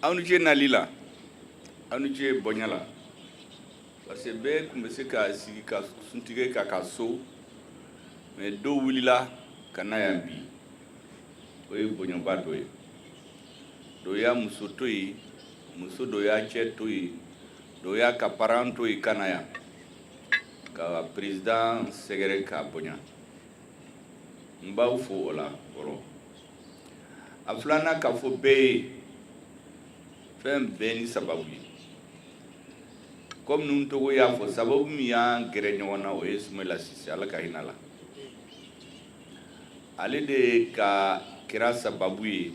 aw ni ce nali la aw ni ce bonya la parce que bɛɛ tun bɛ se ka sigi ka suntigɛ ka so mais dɔw wulila ka na yan bi o ye bonyaba dɔ ye dɔ y'a muso to yen muso dɔ y'a cɛ to yen dɔ y'a ka parent to yen ka na yan ka président sɛgɛrɛ k'a bonya n b'aw fo o la fɔlɔ a filanan ka fɔ bɛɛ ye fɛn bɛɛ ni sababu ye comme nun togo y'a fɔ sababu min y'an gɛrɛ ɲɔgɔn na o ye Soumaila Cisse ala ka hinɛ la ale de ka kɛra sababu ye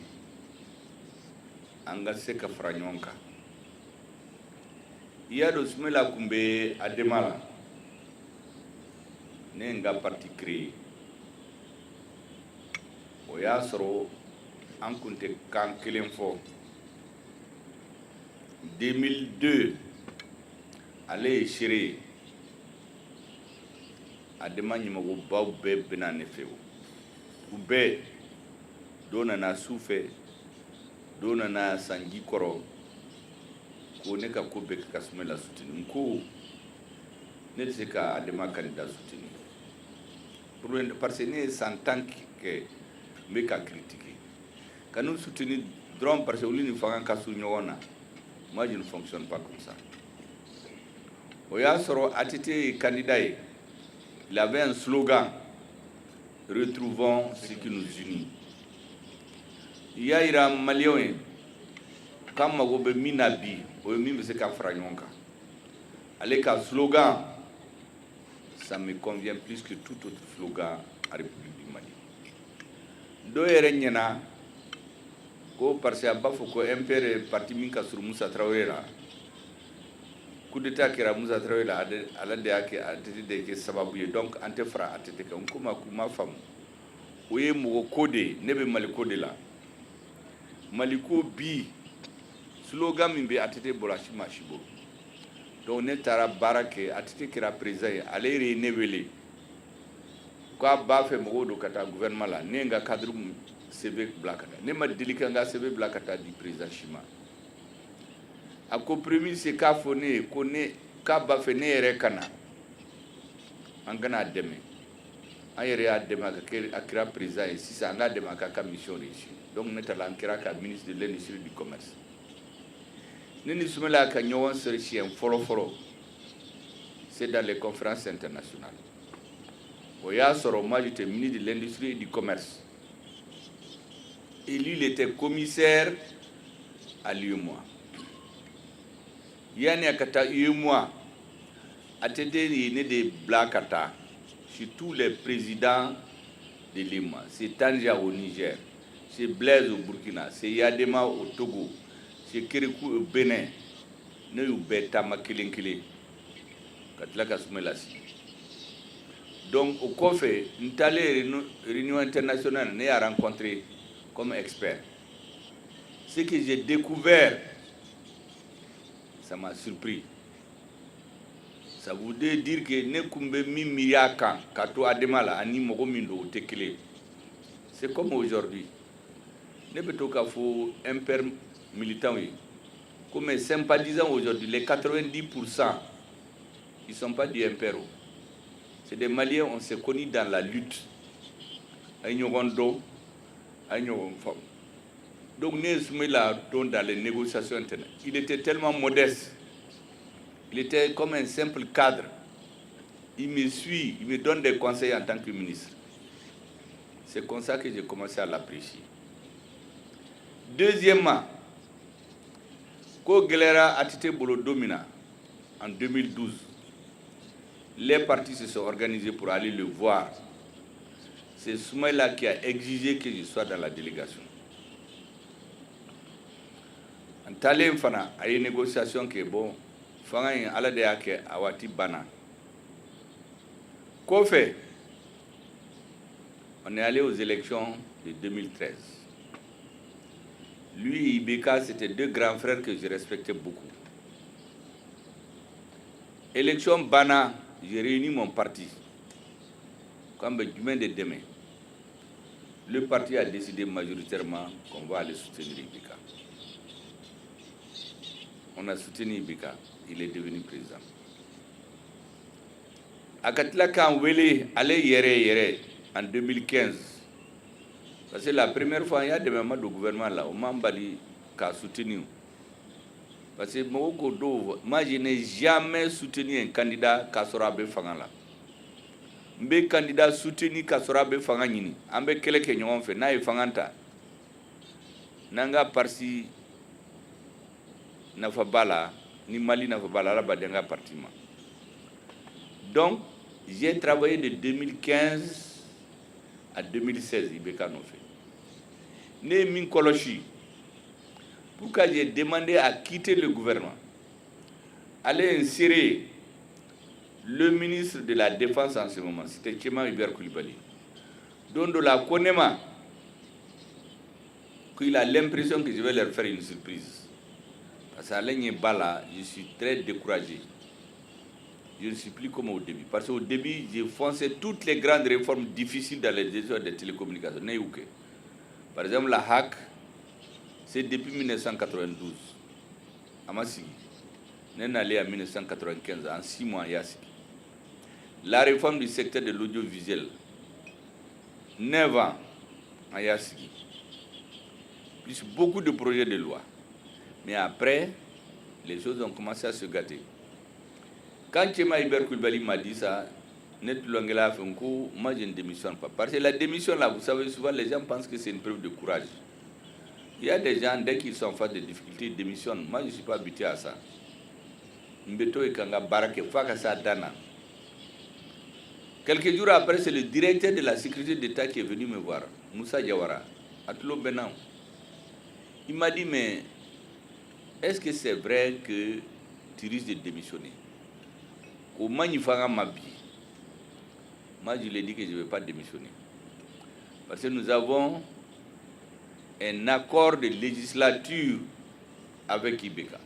an ka se ka fara ɲɔgɔn kan i y'a dɔn Soumaila kun bɛ Adema la ne ye n ka parti créé o y'a sɔrɔ an kun tɛ kan kelen fɔ 2002 ale ye seere ye Adema ɲɛmɔgɔbaw bɛɛ bɛna ne fɛ u bɛɛ dɔ nana su fɛ dɔ nana sanji kɔrɔ ko ne ka ko bɛɛ kɛ ka Soumaila soutenir n ko ne tɛ se ka Adema candidat soutenir parce que ne ye san 10 kɛ n bɛ ka critiquer ka n'u soutenir dɔrɔn parce que olu ni fanga ka surun ɲɔgɔn na moi je ne fonctionne pas comme ça o y'a sɔrɔ ATT ye candidat ye il avait un slogan retrouvons ce qui nous unit i y'a yira maliyɛnw ye k'an mago bɛ min na bi o ye min bɛ se ka fara ɲɔgɔn kan ale ka slogan ça me convient plus que tout autre slogan à République du Mali dɔ yɛrɛ ɲɛna ko parce que a b'a fɔ ko MPR ye parti min ka surun Musa Tarawele la coup d'état kɛra Musa Tarawele la ala de y'a kɛ ATT de kɛ sababu ye donc an tɛ fara ATT kan n ko ma k'u ma faamu o ye mɔgɔ ko de ye ne bɛ Mali ko de la Mali ko bi slogan min bɛ ATT bolo a si ma si bolo donc ne taara baara kɛ ATT kɛra président ye ale yɛrɛ ye ne wele k'a b'a fɛ mɔgɔw don ka taa gouvernement la ne ye n ka cadre CV bila ka taa ne ma deli ka n ka CV bila ka taa di président si ma a ko premier c'est k'a fɔ ne ye ko ne k'a b'a fɛ ne yɛrɛ ka na an kana a dɛmɛ an yɛrɛ y'a dɛmɛ a kɛra président ye sisan an k'a dɛmɛ a k'a ka mission réussir donc ne taara an kɛra ka ministre de l'industrie du commerce ne ni Soumaila ka ɲɔgɔn sɔrɔ siɲɛ fɔlɔ c'est dans les conférences internationales o y'a sɔrɔ moi j'étais ministre de l'industrie et du commerce et lui il était commissaire à l'UEMOA yani a ka taa UEMOA ATT ye ne de bila ka taa sur tous les présidents de l'UEMOA c'est Tanja au Niger c'est Blaise au Burkina c'est Yadema au Togo c'est Kérékou au Bénin ne y'u bɛɛ taama kelen kelen ka tila ka Soumaila sigi donc au kɔfɛ n taalen réunion internationale ne y'a rencontré comme expert ce que j'ai découvert ça m'a surpris ça voudrait dire que ne kun bɛ min miiri a kan ka to Adema la ani mɔgɔ min don o tɛ kelen c'est comme aujourd'hui ne bɛ to k'a fɔ MPR militants ye comme mes sympathisants aujourd'hui les 90% ils sont pas du MPR c'est des Maliens on s'est connus dans la lutte ay ɲɔgɔn dɔn ay ɲɔgɔn faamu donc ne ye Soumaila don dans les négociations internationales il était tellement modeste il était comme un simple cadre il me suit il me donne des conseils en tant que ministre c'est comme ça que j'ai commencé à l'apprécier deuxièmement ko gɛlɛyara ATT bolo don min na en 2012 les partis se sont organisés pour aller le voir c'est Soumaila qui a exigé que je sois dans la délégation an taalen fana a ye négociation kɛ bon fanga in ala de y'a kɛ a waati banna kɔfɛ on est allé aux élections de 2013 lui et Ibeka c'était deux grands frères que je respectais beaucoup élection banna j'ai réuni mon parti comme jumɛn de dɛmɛ le parti a décidé majoritairement qu'on va aller soutenir Ibeka on a soutenu Ibeka, il est devenu président. Akatla kan wele ale yere en 2015. Parce que la première fois il y a des membres du gouvernement là, on m'a bali qu'a soutenu. Parce que moi je n'ai jamais soutenu un candidat Kassorabe Fangala. Mbe candidat soutenu Kassorabe Fangani, ambe kele ke ñoŋon fe na ye fanganta. Nanga parti nafa bala ni Mali nafa bala la badenga parti ma. Donc j'ai travaillé de 2015 à 2016 Ibeka no fait. Ne min koloshi. Pourquoi j'ai demandé à quitter le gouvernement, aller insérer le ministre de la Défense en ce moment, c'était Tchema Hubert Koulibaly, dont de la Konema, qu'il a l'impression que je vais leur faire une surprise. Parce qu'à Bala, je suis très découragé. Je ne suis plus comme au début. Parce qu'au début, j'ai foncé toutes les grandes réformes difficiles dans les décisions des télécommunications. Par exemple, la HAC, c'est depuis 1992. À Massigi. Nous sommes allés en 1995, en 6 mois, la réforme du secteur de l'audiovisuel, 9 ans à Yassigi. Plus beaucoup de projets de loi. Mais après, les choses ont commencé à se gâter. Quand Tchema Hubert Koulibaly m'a dit ça, moi je ne démissionne pas. Parce que la démission là, vous savez, souvent les gens pensent que c'est une preuve de courage. Il y a des gens, dès qu'ils sont en face de difficultés, ils démissionnent. Moi, je ne suis pas habitué à ça. Quelques jours après, c'est le directeur de la sécurité d'État qui est venu me voir, Moussa Diawara, à Tlo Benan. Il m'a dit, mais est-ce que c'est vrai que tu risques de démissionner? Comment il fera ma vie? Moi, je lui ai dit que je ne vais pas démissionner. Parce que nous avons un accord de législature avec Ibeka.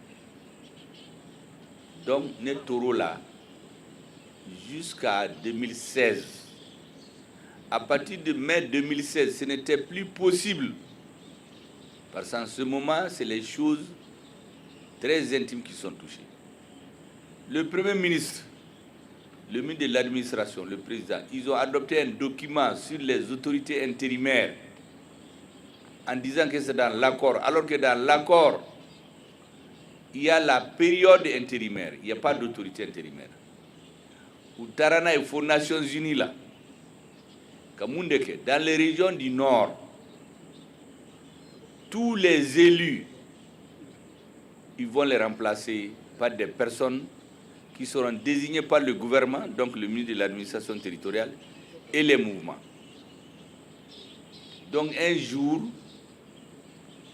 Donc, nous sommes là jusqu'à 2016. À partir de mai 2016, ce n'était plus possible. Parce qu'en ce moment, c'est les choses très intimes qui sont touchées. Le Premier ministre, le ministre de l'administration, le président, ils ont adopté un document sur les autorités intérimaires en disant que c'est dans l'accord, alors que dans l'accord, il y a la période intérimaire, il n'y a pas d'autorité intérimaire. Ou Tarana et aux Nations Unies là, dans les régions du Nord, tous les élus, ils vont les remplacer par des personnes qui seront désignées par le gouvernement, donc le ministre de l'administration territoriale, et les mouvements. Donc un jour,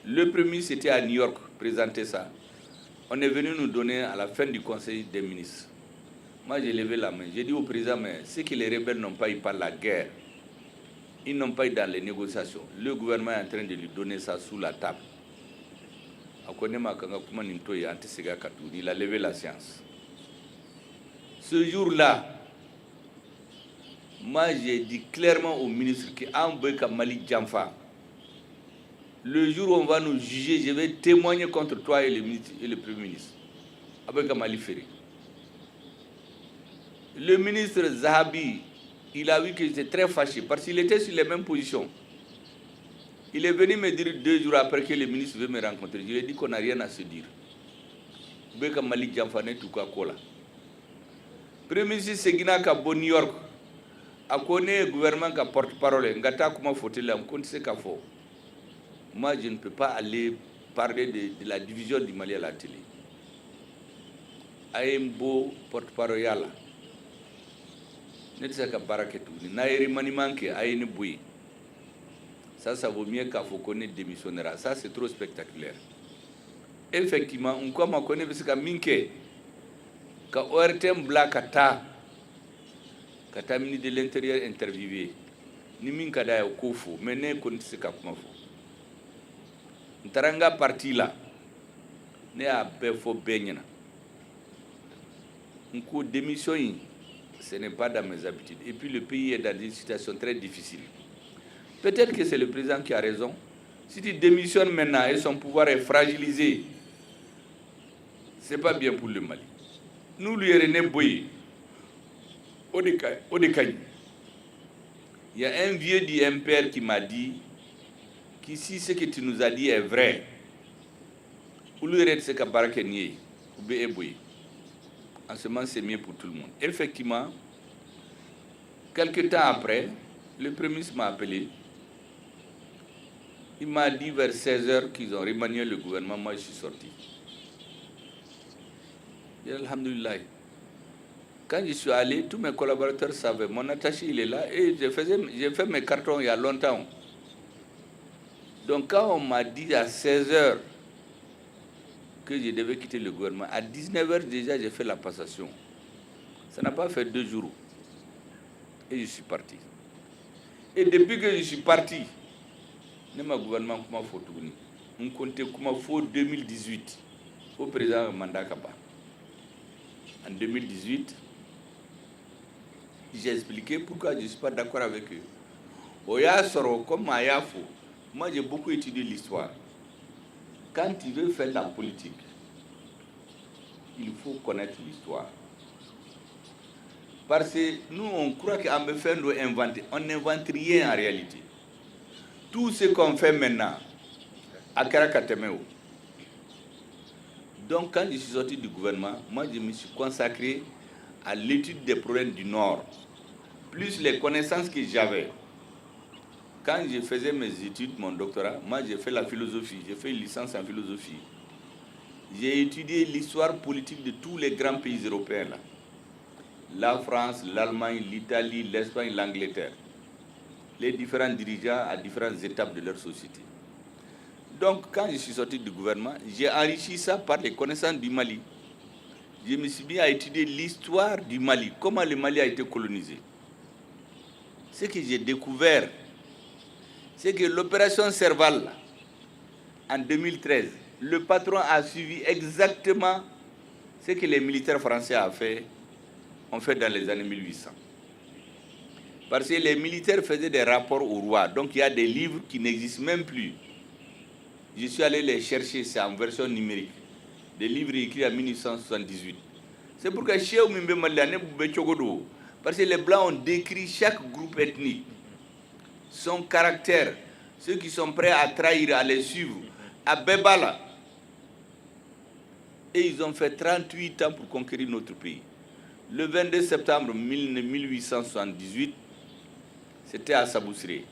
le Premier ministre était à New York, présenter ça. On est venu nous donner à la fin du Conseil des ministres. Moi, j'ai levé la main. J'ai dit au président, mais c'est que les rebelles n'ont pas eu par la guerre. Ils n'ont pas eu dans les négociations. Le gouvernement est en train de lui donner ça sous la table. Il a levé la séance. Ce jour-là, moi, j'ai dit clairement au ministre que Mali Djamfa, le jour où on va nous juger, je vais témoigner contre toi et le Premier ministre. Avec Mali Ferry. Le ministre Zahabi, il a vu que j'étais très fâché parce qu'il était sur les mêmes positions. Il est venu me dire 2 jours après que le ministre veut me rencontrer. Je lui ai dit qu'on n'a rien à se dire. Avec Mali Djamfa n'est tout quoi. Premier ministre Seguina ka bon New York. A connaît le gouvernement qui porte-parole. Ngata comment faut-il en compte ce qu'il faut. Moi, je ne peux pas aller parler de la division du Mali à la télé. Aïmbo porte-parole là. Ça vaut mieux qu'à faut connaître démissionnera. Ça, c'est trop spectaculaire. Effectivement, on commence à connaître ce que Minke, quand ORTM Blakata, quand ministre de l'Intérieur interviewé, ni Minka da Kofo, mais ne connaît ce qu'il faut. Ntaranga parti là, ne a befo benyana. On co démission, ce n'est pas dans mes habitudes. Et puis le pays est dans une situation très difficile. Peut-être que c'est le président qui a raison. Si tu démissionnes maintenant et son pouvoir est fragilisé, c'est pas bien pour le Mali. Nous, lui, René Boye, Odekani. Il y a un vieux du MPR qui m'a dit que si ce que tu nous as dit est vrai, ou lui, c'est qu'à Barakenye, ou Boye. En ce moment, c'est mieux pour tout le monde. Effectivement, quelques temps après, le Premier ministre m'a appelé. Il m'a dit vers 16h qu'ils ont remanié le gouvernement. Moi, je suis sorti. J'ai dit, alhamdoulilah. Quand je suis allé, tous mes collaborateurs savaient. Mon attaché, il est là. Et j'ai fait mes cartons il y a longtemps. Donc, quand on m'a dit à 16h que je devais quitter le gouvernement, à 19h déjà, j'ai fait la passation. Ça n'a pas fait 2 jours. Et je suis parti. Et depuis que je suis parti, ne ma gouvernement comment faut tourner. On comptait comment faut 2018 au président Mandakaba. En 2018, j'ai expliqué pourquoi je ne suis pas d'accord avec eux. Oya Soro, comme Mayafo, moi j'ai beaucoup étudié l'histoire. Quand tu veux faire la politique, il faut connaître l'histoire. Parce que nous, on croit qu'en me faire nous inventer. On n'invente rien en réalité. Tout ce qu'on fait maintenant, à Karakatemeo. Donc, quand je suis sorti du gouvernement, moi, je me suis consacré à l'étude des problèmes du Nord, plus les connaissances que j'avais. Quand je faisais mes études, mon doctorat, moi, j'ai fait la philosophie, j'ai fait une licence en philosophie. J'ai étudié l'histoire politique de tous les grands pays européens, là. La France, l'Allemagne, l'Italie, l'Espagne, l'Angleterre. Les différents dirigeants à différentes étapes de leur société. Donc, quand je suis sorti du gouvernement, j'ai enrichi ça par les connaissances du Mali. Je me suis mis à étudier l'histoire du Mali, comment le Mali a été colonisé. Ce que j'ai découvert, c'est que l'opération Serval, en 2013, le patron a suivi exactement ce que les militaires français ont fait dans les années 1800. Parce que les militaires faisaient des rapports au roi. Donc il y a des livres qui n'existent même plus. Je suis allé les chercher, c'est en version numérique. Des livres écrits en 1978. C'est pourquoi chez Oumimbe Maliane Boubé Tchogodo, parce que les Blancs ont décrit chaque groupe ethnique, son caractère, ceux qui sont prêts à trahir, à les suivre, à Bebala. Et ils ont fait 38 ans pour conquérir notre pays. Le 22 septembre 1878, c'était à Saboussré.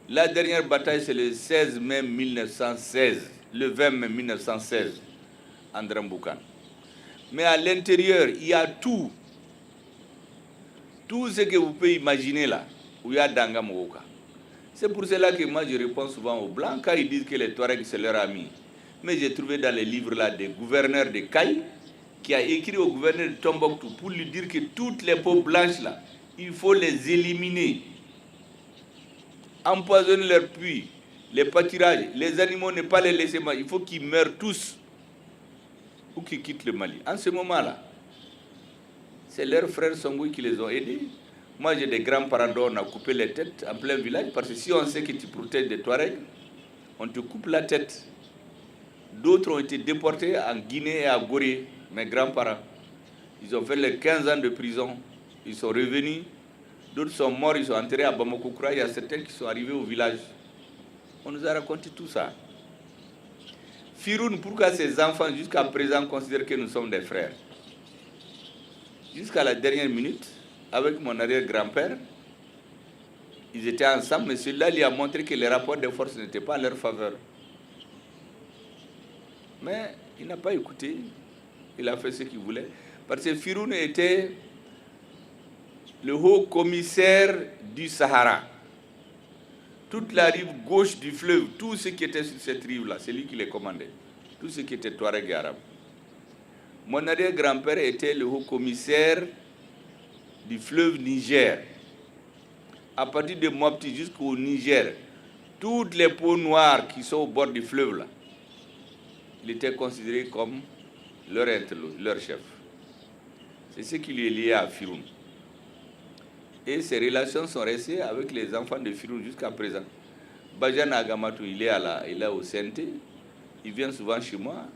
La dernière bataille, c'est le 16 mai 1916, le 20 mai 1916, en Dramboukan. Mais à l'intérieur, il y a tout ce que vous pouvez imaginer là, où il y a Danga Mogoka. C'est pour cela que moi je réponds souvent aux Blancs quand ils disent que les Touaregs c'est leur ami. Mais j'ai trouvé dans les livres là des gouverneurs de Caille qui a écrit au gouverneur de Tombouctou pour lui dire que toutes les peaux blanches là, il faut les éliminer. Empoisonner leurs puits, les pâturages, les animaux, ne pas les laisser manger. Il faut qu'ils meurent tous ou qu'ils quittent le Mali. En ce moment-là, c'est leurs frères Songoui qui les ont aidés. Moi, j'ai des grands-parents dont on a coupé les têtes en plein village, parce que si on sait que tu protèges des Touaregs, on te coupe la tête. D'autres ont été déportés en Guinée et à Gorée, mes grands-parents. Ils ont fait les 15 ans de prison. Ils sont revenus. D'autres sont morts, ils sont enterrés à Bamako-Koura. Il y a certains qui sont arrivés au village. On nous a raconté tout ça. Firoun, pourquoi ces enfants, jusqu'à présent, considèrent que nous sommes des frères? Jusqu'à la dernière minute, avec mon arrière-grand-père, ils étaient ensemble, mais celui-là lui a montré que les rapports de force n'étaient pas à leur faveur. Mais il n'a pas écouté, il a fait ce qu'il voulait. Parce que Firoun était le haut commissaire du Sahara. Toute la rive gauche du fleuve, tout ce qui était sur cette rive-là, c'est lui qui les commandait. Tout ce qui était Touareg et arabe. Mon arrière-grand-père était le haut commissaire du fleuve Niger. À partir de Mopti jusqu'au Niger, toutes les peaux noires qui sont au bord du fleuve, là, il était considéré comme leur chef. C'est ce qui lui est lié à Firoun. Et ses relations sont restées avec les enfants de Firoun jusqu'à présent. Bajana Agamatou, il est au CNT, il vient souvent chez moi.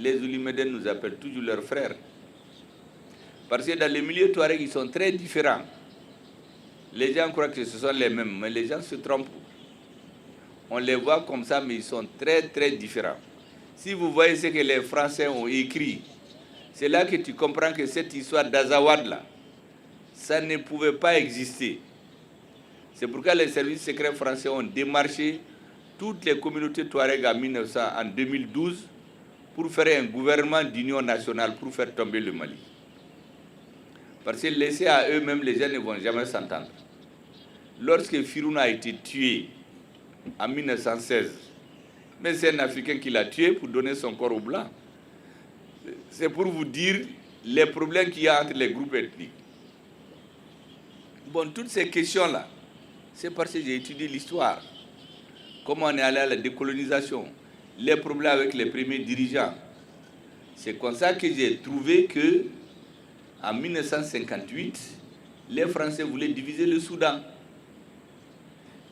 les Oulimédènes nous appellent toujours leurs frères. Parce que dans les milieux touaregs, ils sont très différents. Les gens croient que ce sont les mêmes, mais les gens se trompent. On les voit comme ça, mais ils sont très, très différents. Si vous voyez ce que les Français ont écrit, c'est là que tu comprends que cette histoire d'Azawad, là, ça ne pouvait pas exister. C'est pourquoi les services secrets français ont démarché toutes les communautés touaregs en 2012 pour faire un gouvernement d'union nationale, pour faire tomber le Mali. Parce que laissés à eux-mêmes, les gens ne vont jamais s'entendre. Lorsque Firouna a été tué en 1916, mais c'est un Africain qui l'a tué pour donner son corps aux Blancs. C'est pour vous dire les problèmes qu'il y a entre les groupes ethniques. Bon, toutes ces questions-là, c'est parce que j'ai étudié l'histoire. Comment on est allé à la décolonisation, les problèmes avec les premiers dirigeants. C'est comme ça que j'ai trouvé que en 1958, les Français voulaient diviser le Soudan.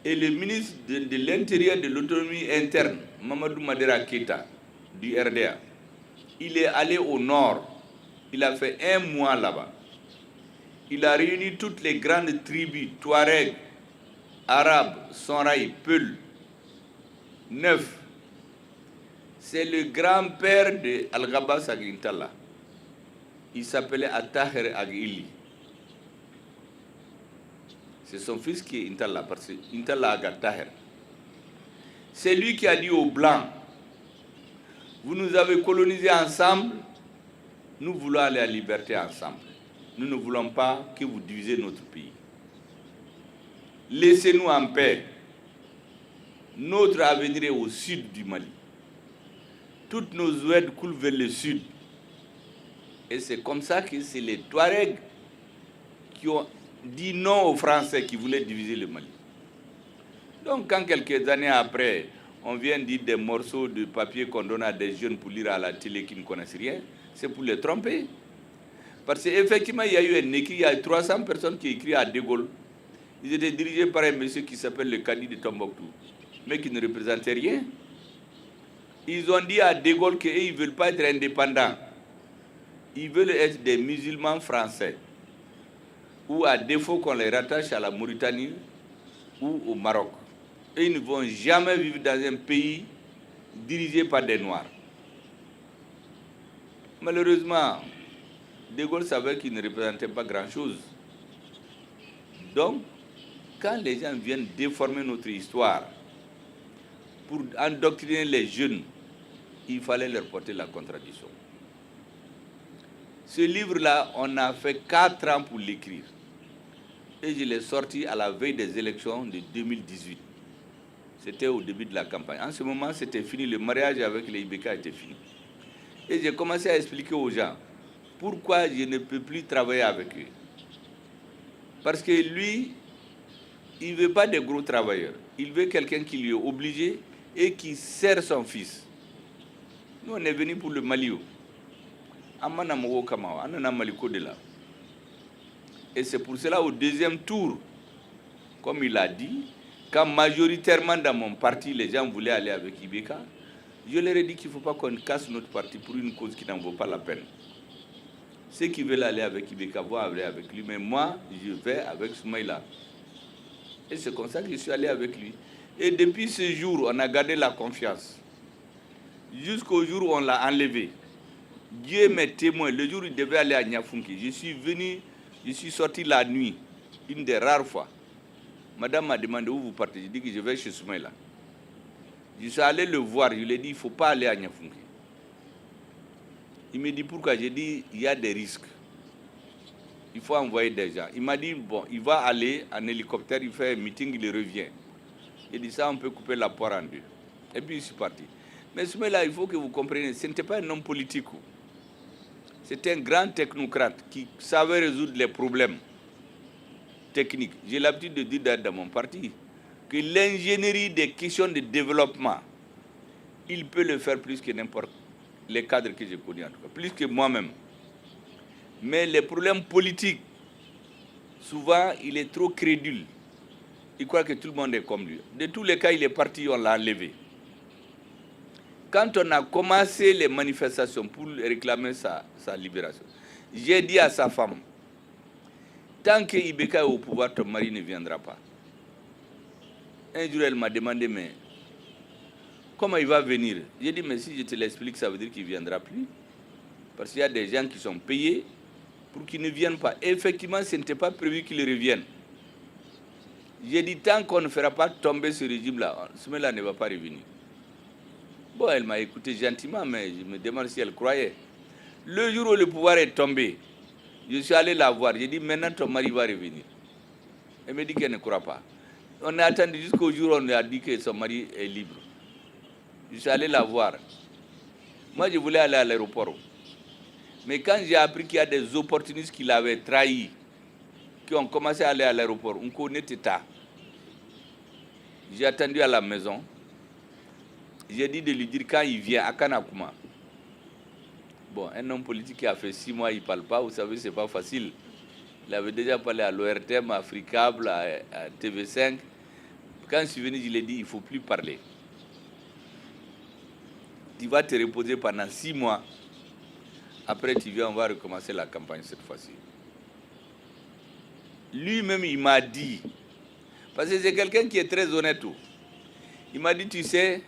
Et le ministre de l'Intérieur de l'autonomie interne, Mamadou Madera Keïta, du RDA, il est allé au nord. Il a fait 1 mois là-bas. Il a réuni toutes les grandes tribus, Touaregs, Arabes, Sonraï, Peul, Neuf. C'est le grand-père de Al-Ghabas Agintala. Il s'appelait Attaher Agili. C'est son fils qui est Intala, parce que Intala Agataher. C'est lui qui a dit aux Blancs, vous nous avez colonisés ensemble, nous voulons aller à la liberté ensemble. Nous ne voulons pas que vous divisez notre pays. Laissez-nous en paix. Notre avenir est au sud du Mali. Toutes nos oueds coulent vers le sud. Et c'est comme ça que c'est les Touaregs qui ont dit non aux Français qui voulaient diviser le Mali. Donc quand quelques années après, on vient dire des morceaux de papier qu'on donne à des jeunes pour lire à la télé qui ne connaissent rien, c'est pour les tromper. Parce qu'effectivement, il y a eu un écrit, il y a 300 personnes qui écrivent à De Gaulle. Ils étaient dirigés par un monsieur qui s'appelle le Cadi de Tombouctou, mais qui ne représentait rien. Ils ont dit à De Gaulle qu'ils ne veulent pas être indépendants. Ils veulent être des musulmans français. Ou à défaut qu'on les rattache à la Mauritanie ou au Maroc. Et ils ne vont jamais vivre dans un pays dirigé par des Noirs. Malheureusement, De Gaulle savait qu'il ne représentait pas grand-chose. Donc, quand les gens viennent déformer notre histoire pour endoctriner les jeunes, il fallait leur porter la contradiction. Ce livre-là, on a fait 4 ans pour l'écrire. Et je l'ai sorti à la veille des élections de 2018. C'était au début de la campagne. En ce moment, c'était fini. Le mariage avec les Ibeka était fini. Et j'ai commencé à expliquer aux gens pourquoi je ne peux plus travailler avec eux. Parce que lui, il ne veut pas de gros travailleurs. Il veut quelqu'un qui lui est obligé et qui sert son fils. Nous, on est venus pour le Mali. Et c'est pour cela, au deuxième tour, comme il a dit, quand majoritairement dans mon parti, les gens voulaient aller avec Ibeka, je leur ai dit qu'il ne faut pas qu'on casse notre parti pour une cause qui n'en vaut pas la peine. Ceux qui veulent aller avec Ibeka vont aller avec lui, mais moi, je vais avec Soumaïla. Et c'est comme ça que je suis allé avec lui. Et depuis ce jour, on a gardé la confiance. Jusqu'au jour où on l'a enlevé. Dieu m'est témoin. Le jour où il devait aller à Niafunki, je suis sorti la nuit, une des rares fois. Madame m'a demandé où vous partez. J'ai dit que je vais chez Soumaïla. Je suis allé le voir. Je lui ai dit, il ne faut pas aller à Niafunki. Il me dit pourquoi. J'ai dit, il y a des risques. Il faut envoyer des gens. Il m'a dit, bon, il va aller en hélicoptère, il fait un meeting, il revient. Il dit, ça, on peut couper la poire en deux. Et puis, je suis parti. Mais Soumaïla, il faut que vous compreniez, ce n'était pas un homme politique. C'était un grand technocrate qui savait résoudre les problèmes techniques. J'ai l'habitude de dire dans mon parti que l'ingénierie des questions de développement, il peut le faire plus que n'importe les cadres que j'ai connus, en tout cas, plus que moi-même. Mais les problèmes politiques, souvent, il est trop crédule. Il croit que tout le monde est comme lui. De tous les cas, il est parti, on l'a enlevé. quand on a commencé les manifestations pour réclamer sa libération, j'ai dit à sa femme, tant que Ibeka est au pouvoir, ton mari ne viendra pas. Un jour, elle m'a demandé, mais comment il va venir? J'ai dit, mais si je te l'explique, ça veut dire qu'il ne viendra plus. Parce qu'il y a des gens qui sont payés pour qu'ils ne viennent pas. Et effectivement, ce n'était pas prévu qu'ils reviennent. J'ai dit, tant qu'on ne fera pas tomber ce régime-là, ce mec-là ne va pas revenir. Bon, elle m'a écouté gentiment, mais je me demande si elle croyait. Le jour où le pouvoir est tombé, je suis allé la voir. J'ai dit, maintenant ton mari va revenir. Elle me dit qu'elle ne croit pas. On a attendu jusqu'au jour où on lui a dit que son mari est libre. Je suis allé la voir. Moi, je voulais aller à l'aéroport. Mais quand j'ai appris qu'il y a des opportunistes qui l'avaient trahi, qui ont commencé à aller à l'aéroport, on connaît Teta. J'ai attendu à la maison. J'ai dit de lui dire quand il vient à Kanakuma. Bon, un homme politique qui a fait 6 mois, il ne parle pas, vous savez, ce n'est pas facile. Il avait déjà parlé à l'ORTM, à Africable, à TV5. Quand je suis venu, je lui ai dit, il ne faut plus parler. Tu vas te reposer pendant 6 mois. Après, tu viens, on va recommencer la campagne cette fois-ci. Lui-même, il m'a dit, parce que c'est quelqu'un qui est très honnête. Il m'a dit, tu sais,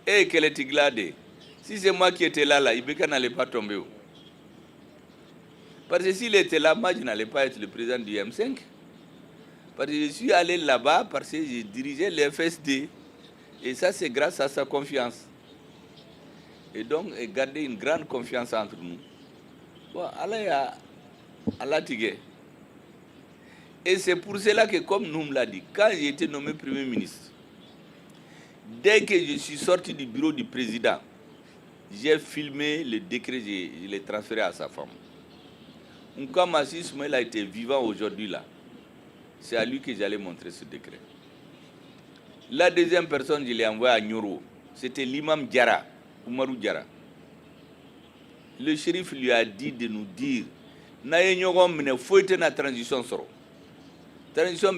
qu'elle est gladée. Si c'est moi qui étais là, Ibeka n'allait pas tomber. Parce que s'il était là, moi, je n'allais pas être le président du M5. Parce que je suis allé là-bas parce que j'ai dirigé le FSD. Et ça, c'est grâce à sa confiance. Et donc, garder une grande confiance entre nous. Bon, Allah Tigé. Et c'est pour cela que, comme nous me l'a dit, quand j'ai été nommé Premier ministre, dès que je suis sorti du bureau du président, j'ai filmé le décret, je l'ai transféré à sa femme. Comme si Ismaël a été vivant aujourd'hui là, c'est à lui que j'allais montrer ce décret. La deuxième personne, je l'ai envoyé à Nyoro. C'était l'imam Diara, Oumarou Diara. Le shérif lui a dit de nous dire, il faut être la transition soro. Transition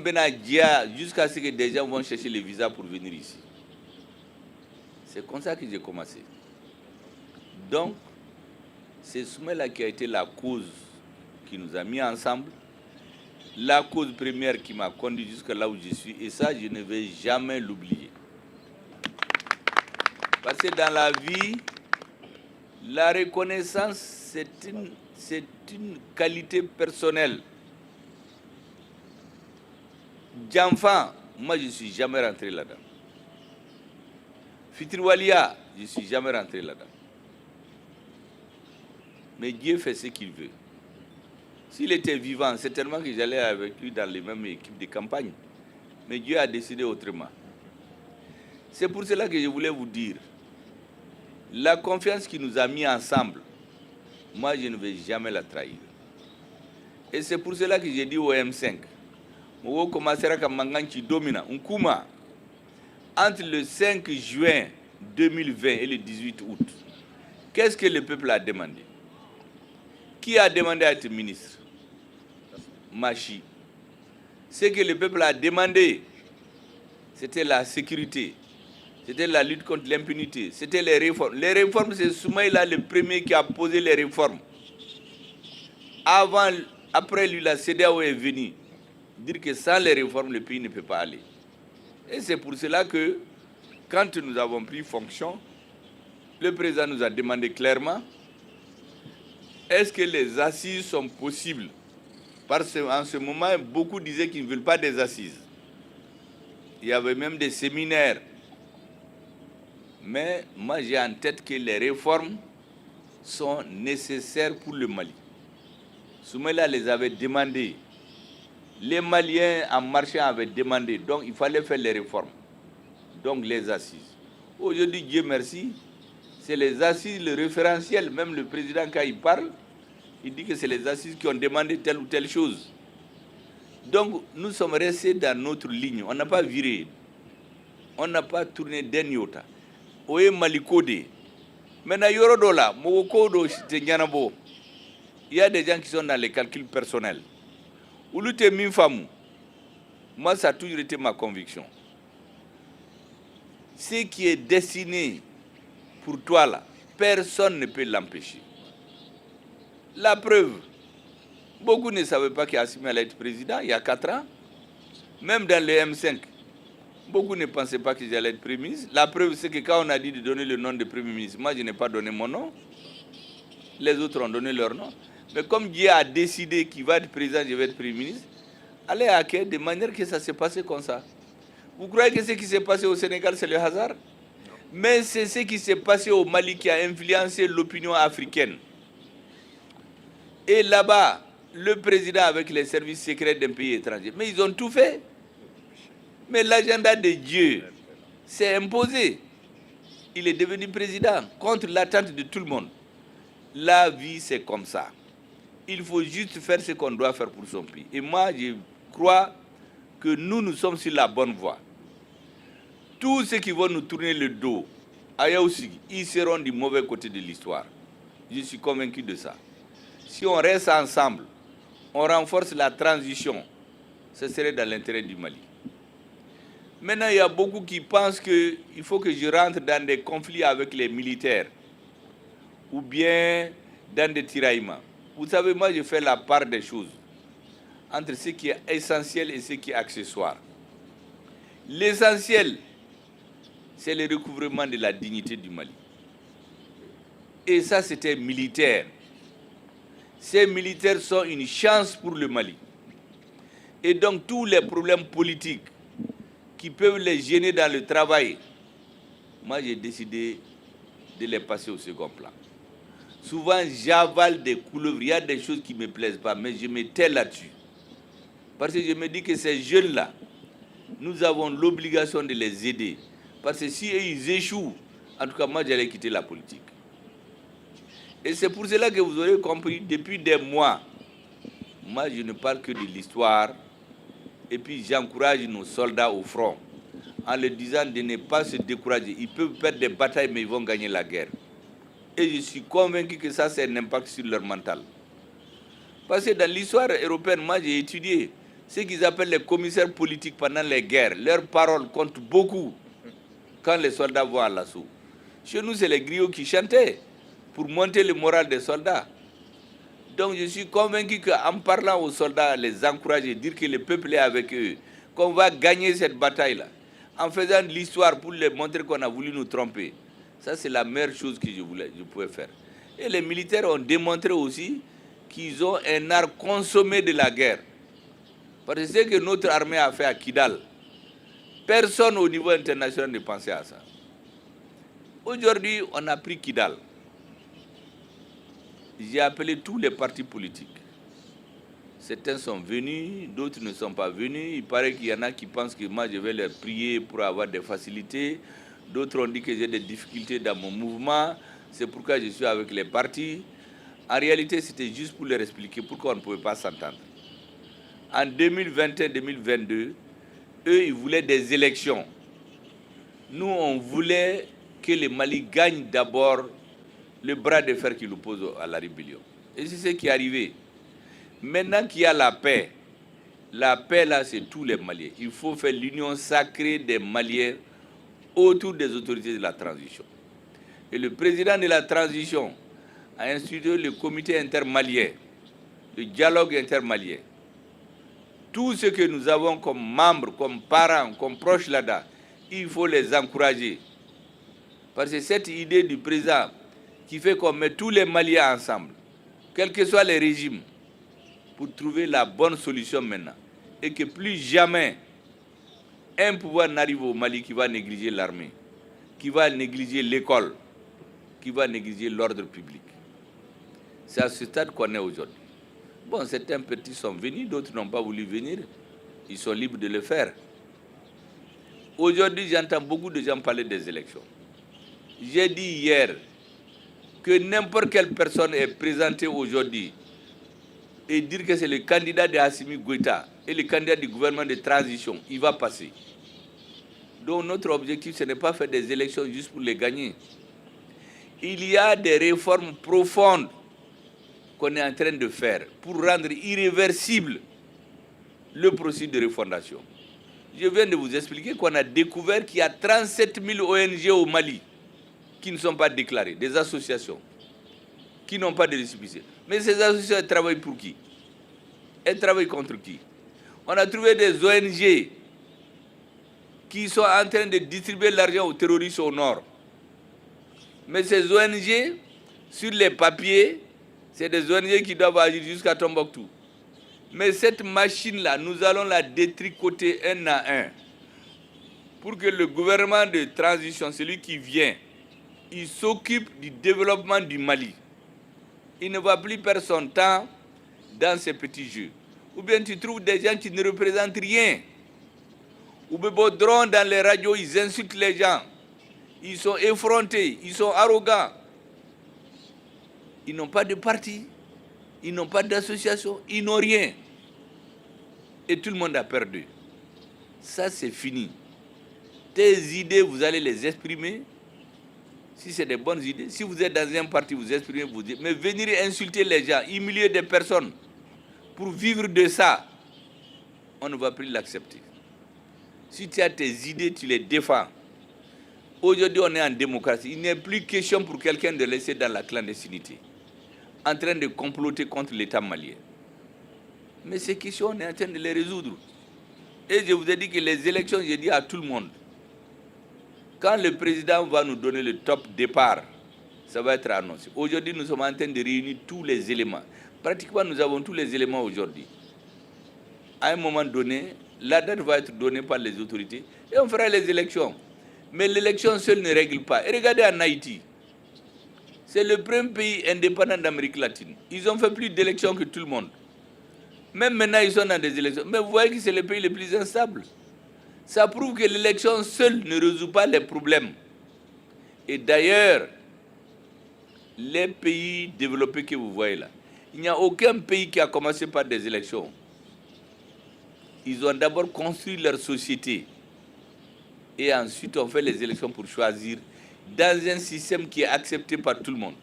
jusqu'à ce que des gens vont chercher les visas pour venir ici. C'est comme ça que j'ai commencé. Donc, c'est Soumaïla qui a été la cause qui nous a mis ensemble, la cause première qui m'a conduit jusqu'à là où je suis, et ça, je ne vais jamais l'oublier. Parce que dans la vie, la reconnaissance, c'est une qualité personnelle. D'enfant, moi, je ne suis jamais rentré là-dedans. Fitriwalia, je ne suis jamais rentré là-dedans. Mais Dieu fait ce qu'il veut. S'il était vivant, certainement que j'allais avec lui dans les mêmes équipes de campagne. Mais Dieu a décidé autrement. C'est pour cela que je voulais vous dire, la confiance qui nous a mis ensemble, moi je ne vais jamais la trahir. Et c'est pour cela que j'ai dit au M5, entre le 5 juin 2020 et le 18 août, qu'est-ce que le peuple a demandé? Qui a demandé à être ministre? Machi. Ce que le peuple a demandé, c'était la sécurité, c'était la lutte contre l'impunité, c'était les réformes. Les réformes, c'est Soumaïla le premier qui a posé les réformes. Après lui, la CEDEAO est venue dire que sans les réformes, le pays ne peut pas aller. Et c'est pour cela que, quand nous avons pris fonction, le président nous a demandé clairement, est-ce que les assises sont possibles? Parce qu'en ce moment, beaucoup disaient qu'ils ne veulent pas des assises. Il y avait même des séminaires. Mais moi, j'ai en tête que les réformes sont nécessaires pour le Mali. Soumaïla les avait demandées. Les Maliens en marchant avaient demandé. Donc, il fallait faire les réformes. Donc, les assises. Aujourd'hui, Dieu merci, c'est les assises, le référentiel. Même le président, quand il parle, il dit que c'est les assises qui ont demandé telle ou telle chose. Donc, nous sommes restés dans notre ligne. On n'a pas viré. On n'a pas tourné d'un iota. Oye Malikode. Maintenant, Yorodola, Mokodo, Tenyanabo. Il y a des gens qui sont dans les calculs personnels. Oulute Minfamou. Moi, ça a toujours été ma conviction. Ce qui est destiné pour toi là, personne ne peut l'empêcher. La preuve, beaucoup ne savaient pas qu'Assimi allait être président il y a 4 ans. Même dans le M5, beaucoup ne pensaient pas que j'allais être Premier ministre. La preuve, c'est que quand on a dit de donner le nom de Premier ministre, moi je n'ai pas donné mon nom. Les autres ont donné leur nom. Mais comme Dieu a décidé qu'il va être président, je vais être Premier ministre, allez à quai de manière que ça s'est passé comme ça. Vous croyez que ce qui s'est passé au Sénégal, c'est le hasard? Mais c'est ce qui s'est passé au Mali qui a influencé l'opinion africaine. Et là-bas, le président avec les services secrets d'un pays étranger, mais ils ont tout fait. Mais l'agenda de Dieu s'est imposé. Il est devenu président contre l'attente de tout le monde. La vie, c'est comme ça. Il faut juste faire ce qu'on doit faire pour son pays. Et moi, je crois que nous sommes sur la bonne voie. Tous ceux qui vont nous tourner le dos, aussi, ils seront du mauvais côté de l'histoire. Je suis convaincu de ça. Si on reste ensemble, on renforce la transition, ce serait dans l'intérêt du Mali. Maintenant, il y a beaucoup qui pensent qu'il faut que je rentre dans des conflits avec les militaires ou bien dans des tiraillements. Vous savez, moi, je fais la part des choses entre ce qui est essentiel et ce qui est accessoire. L'essentiel, c'est le recouvrement de la dignité du Mali. Et ça, c'était militaire. Ces militaires sont une chance pour le Mali. Et donc, tous les problèmes politiques qui peuvent les gêner dans le travail, moi, j'ai décidé de les passer au second plan. Souvent, j'avale des couleuvres. Il y a des choses qui ne me plaisent pas, mais je me tais là-dessus. Parce que je me dis que ces jeunes-là, nous avons l'obligation de les aider. Parce que si ils échouent, en tout cas, moi, j'allais quitter la politique. Et c'est pour cela que vous aurez compris, depuis des mois, moi, je ne parle que de l'histoire. Et puis, j'encourage nos soldats au front, en leur disant de ne pas se décourager. Ils peuvent perdre des batailles, mais ils vont gagner la guerre. Et je suis convaincu que ça, c'est un impact sur leur mental. Parce que dans l'histoire européenne, moi, j'ai étudié ce qu'ils appellent les commissaires politiques pendant les guerres. Leurs paroles comptent beaucoup quand les soldats vont à l'assaut. Chez nous, c'est les griots qui chantaient pour monter le moral des soldats. Donc, je suis convaincu qu'en parlant aux soldats, les encourager, dire que le peuple est avec eux, qu'on va gagner cette bataille-là, en faisant de l'histoire pour les montrer qu'on a voulu nous tromper, ça, c'est la meilleure chose que je pouvais faire. Et les militaires ont démontré aussi qu'ils ont un art consommé de la guerre. Parce que ce que notre armée a fait à Kidal, personne au niveau international ne pensait à ça. Aujourd'hui, on a pris Kidal. J'ai appelé tous les partis politiques. Certains sont venus, d'autres ne sont pas venus. Il paraît qu'il y en a qui pensent que moi, je vais les prier pour avoir des facilités. D'autres ont dit que j'ai des difficultés dans mon mouvement. C'est pourquoi je suis avec les partis. En réalité, c'était juste pour leur expliquer pourquoi on ne pouvait pas s'entendre. En 2021-2022, eux, ils voulaient des élections. Nous, on voulait que le Mali gagne d'abord le bras de fer qu'il oppose à la rébellion. Et c'est ce qui est arrivé. Maintenant qu'il y a la paix là, c'est tous les Maliens. Il faut faire l'union sacrée des Maliens autour des autorités de la transition. Et le président de la transition a institué le comité intermalien, le dialogue intermalien. Tout ce que nous avons comme membres, comme parents, comme proches là-dedans, il faut les encourager. Parce que cette idée du président qui fait qu'on met tous les Maliens ensemble, quels que soient les régimes, pour trouver la bonne solution maintenant. Et que plus jamais un pouvoir n'arrive au Mali qui va négliger l'armée, qui va négliger l'école, qui va négliger l'ordre public. C'est à ce stade qu'on est aujourd'hui. Bon, certains petits sont venus, d'autres n'ont pas voulu venir. Ils sont libres de le faire. Aujourd'hui, j'entends beaucoup de gens parler des élections. J'ai dit hier que n'importe quelle personne est présentée aujourd'hui et dire que c'est le candidat de Assimi Goïta et le candidat du gouvernement de transition, il va passer. Donc notre objectif, ce n'est pas faire des élections juste pour les gagner. Il y a des réformes profondes qu'on est en train de faire pour rendre irréversible le processus de refondation. Je viens de vous expliquer qu'on a découvert qu'il y a 37 000 ONG au Mali. qui ne sont pas déclarées, des associations qui n'ont pas de récépissé. Mais ces associations, elles travaillent pour qui? Elles travaillent contre qui? On a trouvé des ONG qui sont en train de distribuer l'argent aux terroristes au nord. Mais ces ONG, sur les papiers, c'est des ONG qui doivent agir jusqu'à Tombouctou. Mais cette machine-là, nous allons la détricoter un à un pour que le gouvernement de transition, celui qui vient, il s'occupe du développement du Mali. Il ne va plus perdre son temps dans ces petits jeux. Ou bien tu trouves des gens qui ne représentent rien. Ou bien dans les radios, ils insultent les gens. Ils sont effrontés, ils sont arrogants. Ils n'ont pas de parti, ils n'ont pas d'association, ils n'ont rien. Et tout le monde a perdu. Ça, c'est fini. Tes idées, vous allez les exprimer. Si c'est des bonnes idées, si vous êtes dans un parti, vous exprimez vos idées. Mais venir insulter les gens, humilier des personnes, pour vivre de ça, on ne va plus l'accepter. Si tu as tes idées, tu les défends. Aujourd'hui, on est en démocratie. Il n'est plus question pour quelqu'un de laisser dans la clandestinité, en train de comploter contre l'État malien. Mais ces questions, on est en train de les résoudre. Et je vous ai dit que les élections, j'ai dit à tout le monde, quand le président va nous donner le top départ, ça va être annoncé. Aujourd'hui, nous sommes en train de réunir tous les éléments. Pratiquement, nous avons tous les éléments aujourd'hui. À un moment donné, la date va être donnée par les autorités et on fera les élections. Mais l'élection seule ne règle pas. Et regardez en Haïti. C'est le premier pays indépendant d'Amérique latine. Ils ont fait plus d'élections que tout le monde. Même maintenant, ils sont dans des élections. Mais vous voyez que c'est le pays le plus instable. Ça prouve que l'élection seule ne résout pas les problèmes. Et d'ailleurs, les pays développés que vous voyez là, il n'y a aucun pays qui a commencé par des élections. Ils ont d'abord construit leur société. Et ensuite, on fait les élections pour choisir dans un système qui est accepté par tout le monde.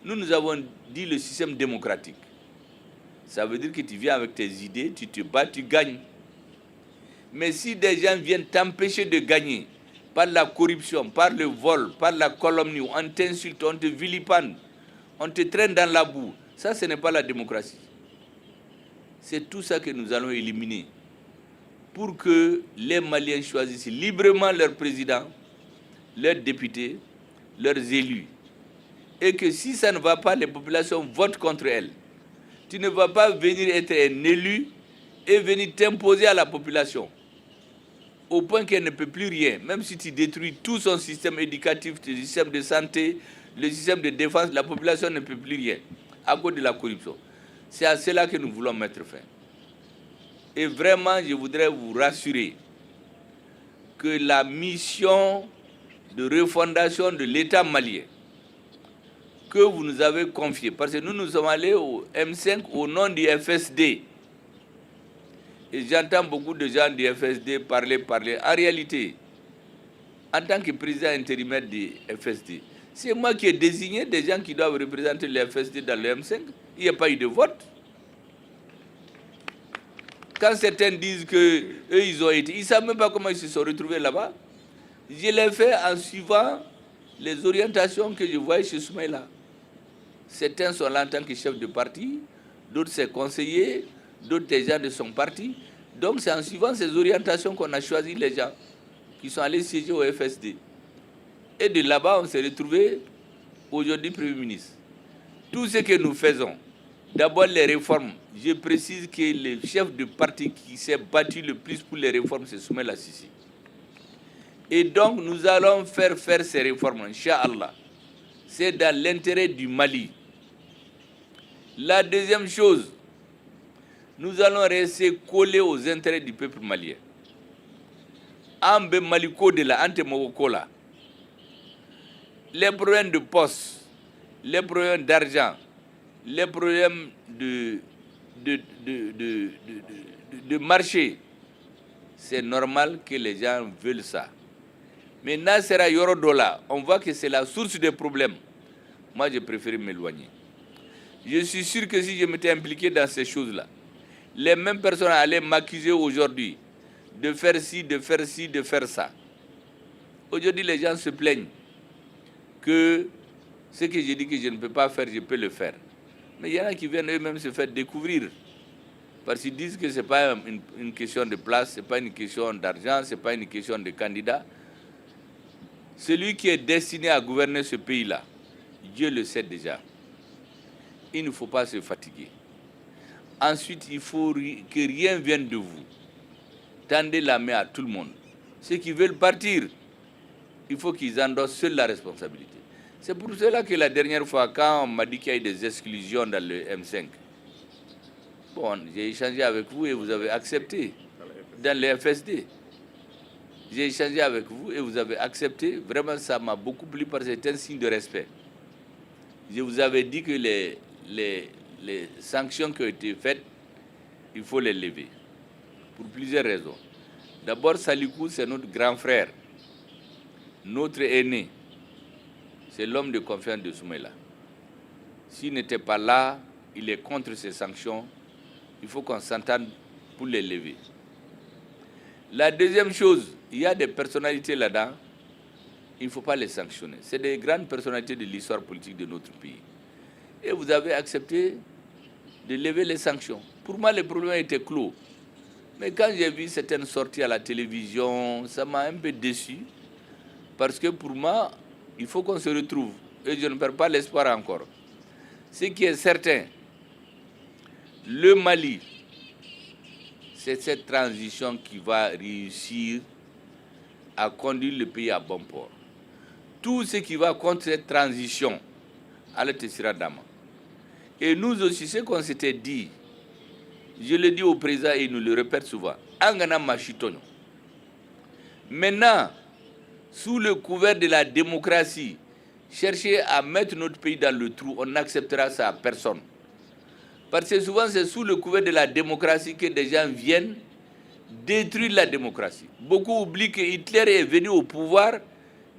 Nous avons dit le système démocratique. Ça veut dire que tu viens avec tes idées, tu te bats, tu gagnes. Mais si des gens viennent t'empêcher de gagner par la corruption, par le vol, par la calomnie, on t'insulte, on te vilipende, on te traîne dans la boue, ça, ce n'est pas la démocratie. C'est tout ça que nous allons éliminer pour que les Maliens choisissent librement leur président, leurs députés, leurs élus. Et que si ça ne va pas, les populations votent contre elles. Tu ne vas pas venir être un élu et venir t'imposer à la population au point qu'elle ne peut plus rien. Même si tu détruis tout son système éducatif, le système de santé, le système de défense, la population ne peut plus rien à cause de la corruption. C'est à cela que nous voulons mettre fin. Et vraiment, je voudrais vous rassurer que la mission de refondation de l'État malien que vous nous avez confiée, parce que nous sommes allés au M5 au nom du FSD, et j'entends beaucoup de gens du FSD parler. En réalité, en tant que président intérimaire du FSD, c'est moi qui ai désigné des gens qui doivent représenter le FSD dans le M5. Il n'y a pas eu de vote. Quand certains disent qu'eux, ils ont été, ils ne savent même pas comment ils se sont retrouvés là-bas. Je l'ai fait en suivant les orientations que je voyais chez Soumaïla. Certains sont là en tant que chef de parti, d'autres ses conseillers, d'autres des gens de son parti. Donc c'est en suivant ces orientations qu'on a choisi les gens qui sont allés siéger au FSD. Et de là-bas, on s'est retrouvés aujourd'hui Premier ministre. Tout ce que nous faisons, d'abord les réformes. Je précise que le chef de parti qui s'est battu le plus pour les réformes, c'est Soumaïla Sissi. Et donc nous allons faire ces réformes, Inch'Allah. C'est dans l'intérêt du Mali. La deuxième chose, nous allons rester collés aux intérêts du peuple malien. Ambe Maliko de la Antemokola. Les problèmes de poste, les problèmes d'argent, les problèmes de marché, c'est normal que les gens veulent ça. Mais Nassera Yorodola, on voit que c'est la source des problèmes. Moi, je préfère m'éloigner. Je suis sûr que si je m'étais impliqué dans ces choses-là, les mêmes personnes allaient m'accuser aujourd'hui de faire ci, de faire ci, de faire ça. Aujourd'hui, les gens se plaignent que ce que j'ai dit que je ne peux pas faire, je peux le faire. Mais il y en a qui viennent eux-mêmes se faire découvrir. Parce qu'ils disent que ce n'est pas une question de place, ce n'est pas une question d'argent, ce n'est pas une question de candidat. Celui qui est destiné à gouverner ce pays-là, Dieu le sait déjà. Il ne faut pas se fatiguer. Ensuite, il faut que rien vienne de vous. Tendez la main à tout le monde. Ceux qui veulent partir, il faut qu'ils endossent seuls la responsabilité. C'est pour cela que la dernière fois, quand on m'a dit qu'il y a eu des exclusions dans le M5, bon, j'ai échangé avec vous et vous avez accepté. Dans le FSD. J'ai échangé avec vous et vous avez accepté. Vraiment, ça m'a beaucoup plu parce que c'est un signe de respect. Je vous avais dit que les sanctions qui ont été faites, il faut les lever. Pour plusieurs raisons. D'abord, Salikou, c'est notre grand frère. Notre aîné. C'est l'homme de confiance de Soumaïla. S'il n'était pas là, il est contre ces sanctions. Il faut qu'on s'entende pour les lever. La deuxième chose, il y a des personnalités là-dedans, il ne faut pas les sanctionner. C'est des grandes personnalités de l'histoire politique de notre pays. Et vous avez accepté de lever les sanctions. Pour moi, le problème était clos. Mais quand j'ai vu certaines sorties à la télévision, ça m'a un peu déçu. Parce que pour moi, il faut qu'on se retrouve. Et je ne perds pas l'espoir encore. Ce qui est certain, le Mali, c'est cette transition qui va réussir à conduire le pays à bon port. Tout ce qui va contre cette transition, allez te sera d'âme. Et nous aussi, ce qu'on s'était dit, je le dis au président et il nous le répète souvent, Angana Machitonyo. Maintenant, sous le couvert de la démocratie, chercher à mettre notre pays dans le trou, on n'acceptera ça à personne. Parce que souvent, c'est sous le couvert de la démocratie que des gens viennent détruire la démocratie. Beaucoup oublient que Hitler est venu au pouvoir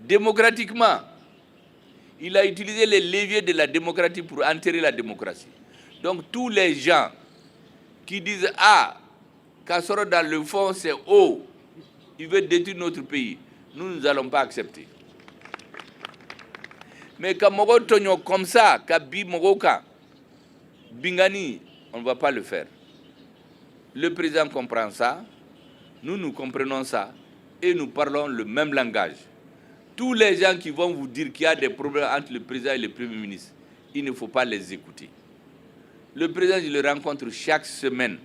démocratiquement. Il a utilisé les leviers de la démocratie pour enterrer la démocratie. Donc tous les gens qui disent « Ah, Kassoro dans le fond c'est haut, il veut détruire notre pays », nous n'allons pas accepter. Mais quand Mogo Tonyo comme ça, Kabi Mogoka, Bingani, on ne va pas le faire. Le président comprend ça, nous comprenons ça, et nous parlons le même langage. Tous les gens qui vont vous dire qu'il y a des problèmes entre le président et le Premier ministre, il ne faut pas les écouter. Le président, je le rencontre chaque semaine.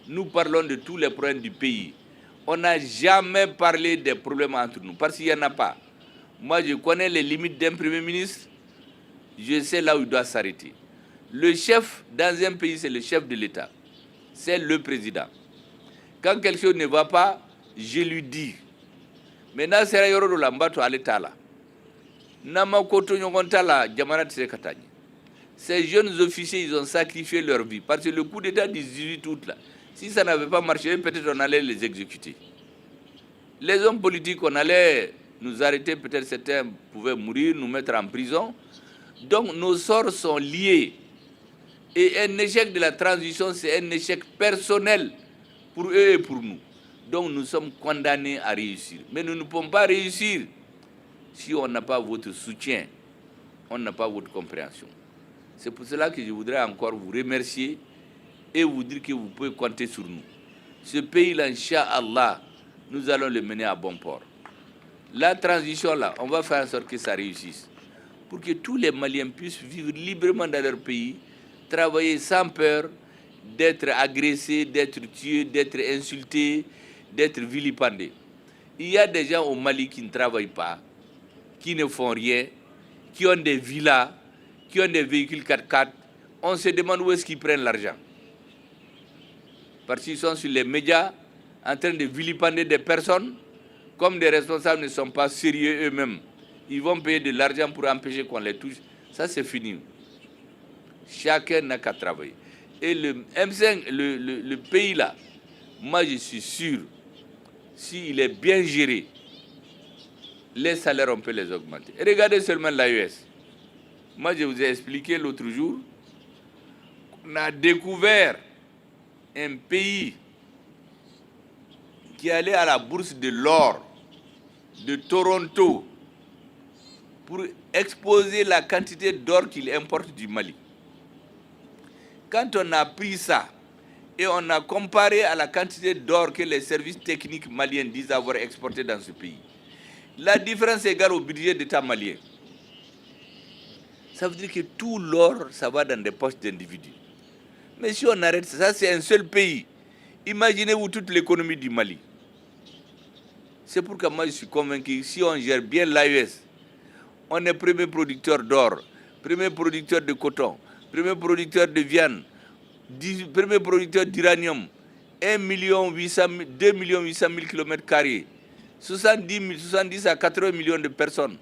Nous parlons de tous les problèmes du pays. On n'a jamais parlé des problèmes entre nous, parce qu'il n'y en a pas. Moi, je connais les limites d'un Premier ministre, je sais là où il doit s'arrêter. Le chef dans un pays, c'est le chef de l'État. C'est le président. Quand quelque chose ne va pas, je lui dis. Maintenant, c'est Yoro Lambato à l'État là. Namakoto Nyogontala, Djamana Tsekatani. Ces jeunes officiers, ils ont sacrifié leur vie. Parce que le coup d'État du 18 août là, si ça n'avait pas marché, peut-être on allait les exécuter. Les hommes politiques, on allait nous arrêter, peut-être certains pouvaient mourir, nous mettre en prison. Donc nos sorts sont liés. Et un échec de la transition, c'est un échec personnel pour eux et pour nous. Donc nous sommes condamnés à réussir. Mais nous ne pouvons pas réussir si on n'a pas votre soutien, on n'a pas votre compréhension. C'est pour cela que je voudrais encore vous remercier et vous dire que vous pouvez compter sur nous. Ce pays-là, Inch'Allah, nous allons le mener à bon port. La transition-là, on va faire en sorte que ça réussisse. Pour que tous les Maliens puissent vivre librement dans leur pays, travailler sans peur d'être agressés, d'être tués, d'être insultés, d'être vilipendés. Il y a des gens au Mali qui ne travaillent pas, qui ne font rien, qui ont des villas, qui ont des véhicules 4x4. On se demande où est-ce qu'ils prennent l'argent. Parce qu'ils sont sur les médias en train de vilipender des personnes, comme des responsables ne sont pas sérieux eux-mêmes. Ils vont payer de l'argent pour empêcher qu'on les touche. Ça, c'est fini. Chacun n'a qu'à travailler. Et le M5, le pays là, moi je suis sûr, s'il est bien géré, les salaires, on peut les augmenter. Et regardez seulement l'AES. Moi, je vous ai expliqué l'autre jour, on a découvert un pays qui allait à la bourse de l'or de Toronto pour exposer la quantité d'or qu'il importe du Mali. Quand on a pris ça et on a comparé à la quantité d'or que les services techniques maliens disent avoir exporté dans ce pays, la différence est égale au budget d'État malien. Ça veut dire que tout l'or, ça va dans des poches d'individus. Mais si on arrête ça, c'est un seul pays. Imaginez-vous toute l'économie du Mali. C'est pourquoi moi je suis convaincu que si on gère bien l'AES, on est premier producteur d'or, premier producteur de coton, premier producteur de viande, premier producteur d'uranium, 2 800 000 km², 70 à 80 millions de personnes.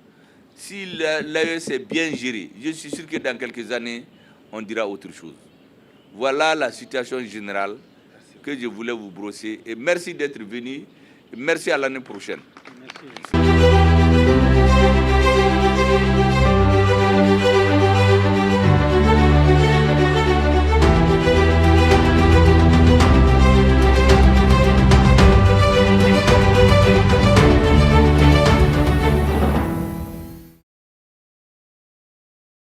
Si l'AES est bien géré, je suis sûr que dans quelques années, on dira autre chose. Voilà la situation générale que je voulais vous brosser. Et merci d'être venu. Merci à l'année prochaine. Merci.